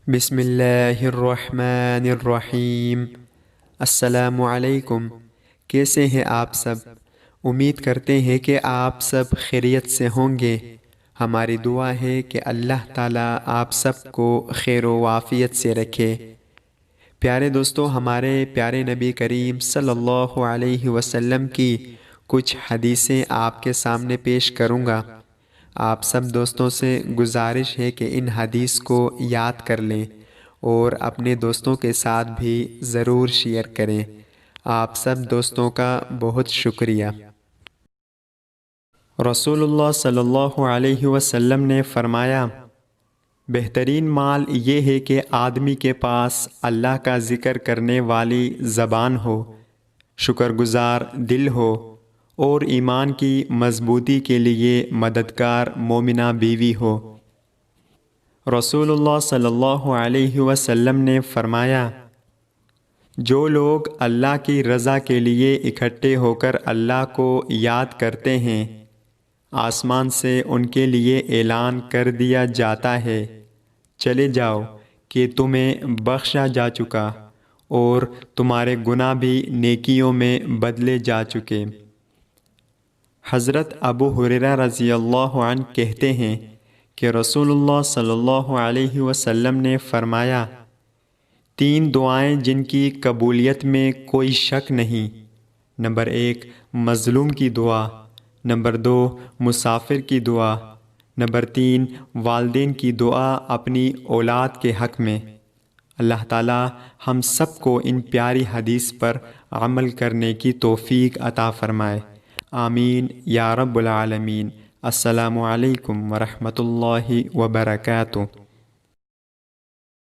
بسم اللہ الرحمن الرحیم۔ السلام علیکم۔ کیسے ہیں آپ سب؟ امید کرتے ہیں کہ آپ سب خیریت سے ہوں گے۔ ہماری دعا ہے کہ اللہ تعالیٰ آپ سب کو خیر و عافیت سے رکھے۔ پیارے دوستو، ہمارے پیارے نبی کریم صلی اللہ علیہ وسلم کی کچھ حدیثیں آپ کے سامنے پیش کروں گا۔ آپ سب دوستوں سے گزارش ہے کہ ان حدیث کو یاد کر لیں اور اپنے دوستوں کے ساتھ بھی ضرور شیئر کریں۔ آپ سب دوستوں کا بہت شکریہ۔ رسول اللہ صلی اللہ علیہ وسلم نے فرمایا، بہترین مال یہ ہے کہ آدمی کے پاس اللہ کا ذکر کرنے والی زبان ہو، شکر گزار دل ہو اور ایمان کی مضبوطی کے لیے مددگار مومنہ بیوی ہو۔ رسول اللہ صلی اللہ علیہ وسلم نے فرمایا، جو لوگ اللہ کی رضا کے لیے اکٹھے ہو کر اللہ کو یاد کرتے ہیں، آسمان سے ان کے لیے اعلان کر دیا جاتا ہے، چلے جاؤ کہ تمہیں بخشا جا چکا اور تمہارے گناہ بھی نیکیوں میں بدلے جا چکے۔ حضرت ابو ہریرہ رضی اللہ عنہ کہتے ہیں کہ رسول اللہ صلی اللہ علیہ وسلم نے فرمایا، تین دعائیں جن کی قبولیت میں کوئی شک نہیں۔ نمبر 1، مظلوم کی دعا۔ نمبر 2، مسافر کی دعا۔ نمبر 3، والدین کی دعا اپنی اولاد کے حق میں۔ اللہ تعالی ہم سب کو ان پیاری حدیث پر عمل کرنے کی توفیق عطا فرمائے، آمین یا رب العالمین۔ السلام علیکم ورحمۃ اللہ وبرکاتہ۔